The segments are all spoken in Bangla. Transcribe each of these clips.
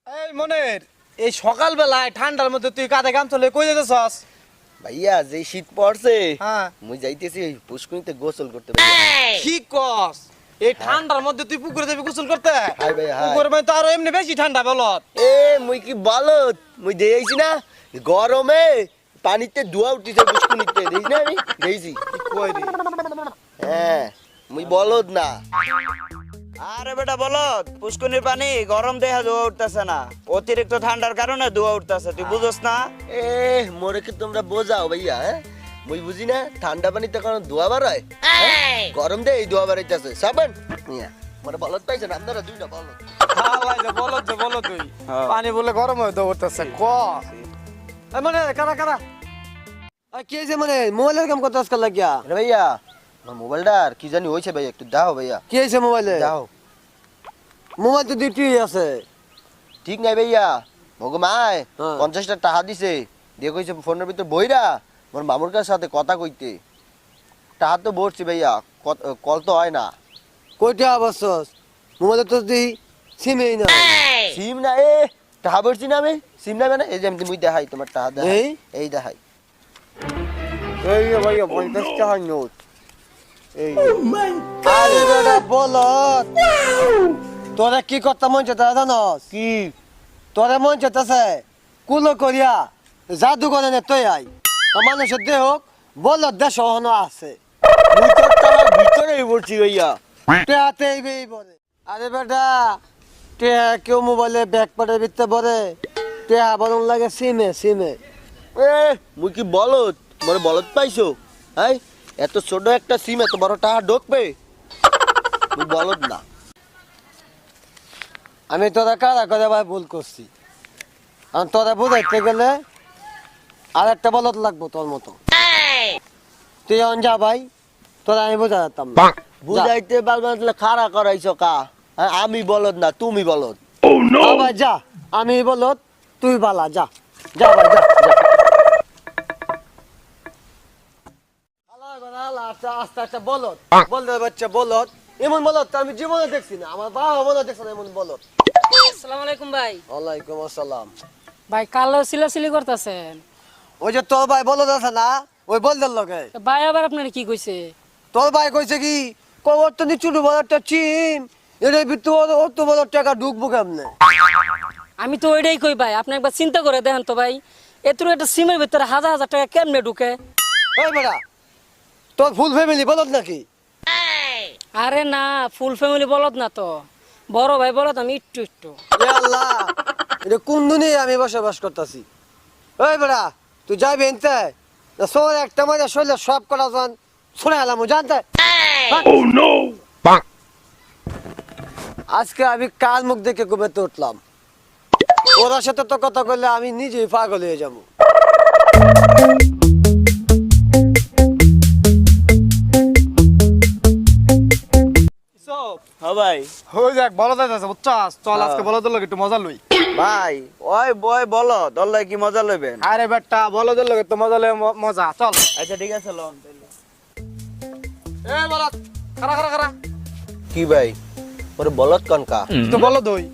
এই মনের এই সকাল বেলায় ঠান্ডার মধ্যে তুই কাঁধে গামছা লয়ে কই যাইতেছস? ভাইয়া যে শীত পড়ছে হ্যাঁ মুই যাইতেছি পুষ্করিতে গোসল করতে ভাইয়া। কি কস? এই ঠান্ডার মধ্যে তুই পুকুরে যাবি গোসল করতে? হাই ভাই হাই। পুকুরে মানে তো আরো এমনি বেশি ঠান্ডা বলত। এ মুই কি বলত মুই দেইছি না গরমে পানিতে ধোয়া উঠিছে পুষ্করিতে দেইছ না আমি দেইছি। কি কই রে? হ্যাঁ মুই বলত না। আরে বেটা বলত পুষ্কনির পানি গরম দেহে ধোয়া উঠতেছে না, অতিরিক্ত ঠান্ডার কারণে ধোয়া উঠতেছে, তুই বুঝোস না? এ মোরে কি তোমরা বোঝাও ভাইয়া? হ্যাঁ মুই বুঝি না ঠান্ডা পানিতে কোনো ধোয়া বাড়ায়, গরম দে এই ধোয়া বাড়াইতেছে সাবান মিয়া। মোরে বলত পাইছেন আপনারা দুইটা বলত। হালাই যে বলত তুই হ্যাঁ। পানি বলে গরম হয়ে দৌড়তেছে ক এই মানে কারা কারা কি হয়েছে মানে মোবাইলের কাম করতে আজকাল লাগিয়া? আরে ভাইয়া আমার মোবাইলটার কি জানি হইছে ভাইয়া, একটু দাও ভাইয়া কি হয়েছে মোবাইলে? দাও। মোবাইল তো দুটি আছে। ঠিক নাই ভাইয়া ভগমায় হ্যাঁ। 50টা টাকা দিছে দিয়ে কইছে ফোনের ভিতর বইরা মোর মামুর কাছে সাথে কথা কইতে। টাকা তো বসছি ভাইয়া, কল তো হয় না। কয়টা আবাসস? মোবাইলে তো দি সিমই না। সিম না এ টাকা বসছি না আমি, সিম না মানে এই যে মুই দেখাই তোমার টাকা দেখাই, এই? এই দেখাই এই যে ভাইয়া 50 টাকা নোট। এই আরে বেটা বলত তোরা কি করতে মন চাইতে জানস? কি তোরা মন চাইতেছে কুলো করিয়া জাদু করে নে তুই আই মানুষের দেহ বলত দেশ হনো আছে। মুই তো টাকার ভিতরেই বলছি ভাইয়া। টেহাতে এই বলে আরে বেটা টেহা কেউ মোবাইলে ব্যাগ পাটের ভিতরে ভরে, টেহা বরং লাগে সিমে সিমে। এ মুই কি বলত মোরে বলত পাইছো? হ্যাঁ এত ছোট একটা সিম এত বড় টাকা ঢোকবে? মুই বলত না। আমি তোরা কারা করে ভাই ভুল করছি, আর তোরা বুঝাইতে গেলে আর একটা বলত লাগবো তোর মতো। তুই এখন যা ভাই, তোরা আমি বোঝা যেতাম না। বুঝাইতে পারবে না খাড়া করাইছো কা? হ্যাঁ আমি বলত না তুমি বলত। যা ভাই যা, আমি বলত তুই বালা যা যা ভাই যা যা। আস্তে আস্তে বলত বলতে বাচ্চা বলত এমন বলত আমি জীবনে দেখছি না, আমার বাবা বলত দেখছে না এমন বলত। আসসালামু আলাইকুম ভাই। ওয়ালাইকুম আসসালাম। ভাই কালো সিলাসিলি করতেছেন? ওই যে তোর ভাই বলত আছে না, ওই বলদের লগে তো ভাই আবার আপনার কি কইছে? তোর ভাই কইছে কি কবর তো ছোট বড় একটা চিম এর ভিতরে অত বড় টাকা ঢুকবো কেমনে? আমি তো ওইটাই কই ভাই, আপনি একবার চিন্তা করে দেখেন তো ভাই, এত একটা সিমের ভিতরে হাজার হাজার টাকা কেমনে ঢুকে? ওই বেটা তোর ফুল ফ্যামিলি বলত নাকি? আরে না, ফুল ফ্যামিলি বলত না তো, বড় ভাই বলত, আমি একটু একটু। এ আল্লাহ, এটা কোন দুনিয়ায় আমি বসবাস করতেছি? ওই বেটা তুই যাবি এনতে না সোর একটা মজা শরীরে সব করা যান শুনে এলাম জানতে। আজকে আমি কাল মুখ দেখে ঘুমেতে উঠলাম, ওরা সাথে তো কথা কইলে আমি নিজেই পাগল হয়ে যাবো। সব হ্যাঁ ভাই। হই যাক বলত আছে বুঝছস? চল আজকে বলদের লগে একটু মজা লই। ভাই ওই বয় বলত অল্লাই কি মজা লইবেন? আরে বেটা বলদের লগে তো মজা লই মজা চল। আচ্ছা ঠিক আছে লন তাইলে। এ বলত খারা খারা খারা কি ভাই মোরে বলত কোন কা? তুই বলদ হই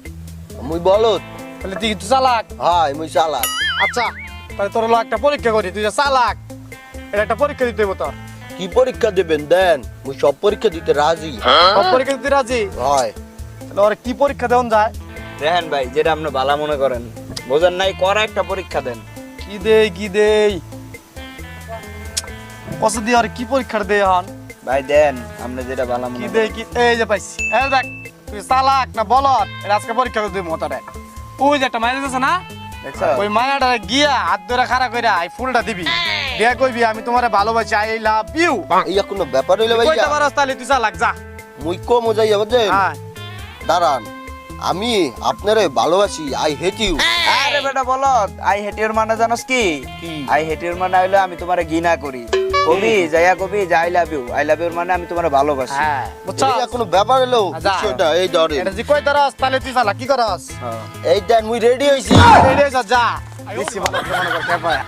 মুই বলত। তাহলে তুই তুই চালাক। হাই মুই চালাক। আচ্ছা তাহলে তোর হলো একটা পরীক্ষা করি, তুই যে চালাক এটা একটা পরীক্ষা দিতে হইব তোর। কি পরীক্ষা দেবেন দেন, মুই সব পরীক্ষা দিতে রাজি। সব পরীক্ষা দিতে রাজি? হয় তাহলে ওরা কি পরীক্ষা দেন যায়? দেখেন ভাই যেটা আপনি ভালো মনে করেন, বোঝেন নাই, করা একটা পরীক্ষা দেন। কি দেই কি দেই কত দিয়ে আর কি পরীক্ষা দেই হন? ভাই দেন আপনি যেটা ভালো কি মনে দেই করেন। কি এই যে পাইছি। এই দেখ তুই চালাক না বলত, এটা আজকে পরীক্ষা দিই মতরে। ওই যে একটা মাইরে দিছে না, দেখছো? ওই মায়াটা গিয়া হাত ধরে খাড়া কইরা এই ফুলটা দিবি, দিয়া কইবি আমি তোমারে ভালোবাসি, আই লাভ ইউ। ইয়া কোনো ব্যাপার হইলো ভাইয়া? কইতে পারস তাহলে তুই চালাক যা। মুই কম যাইয়া বুঝছেন? হ্যাঁ দাঁড়ান আমি আপনারে ভালোবাসি, আই হেট ইউ। আরে বেটা বলত আই হেট ইউর মানে জানোস কি? কি? আই হেট ইউর মানে হইলো আমি তোমারে ঘৃণা করি। কবি যাইয়া কবি যে আই লাভ ইউ মানে আমি তোমার ভালোবাসি। হ্যাঁ বুঝছো এটা কোনো ব্যাপার হলো যা। বিষয়টা এই ধরে এটা যে কই তারাস তাহলে তুই চালা কি করস এই দেন মুই রেডি হইছি রেডি হয়ে যা দিচ্ছি বলত মনে করতে পায়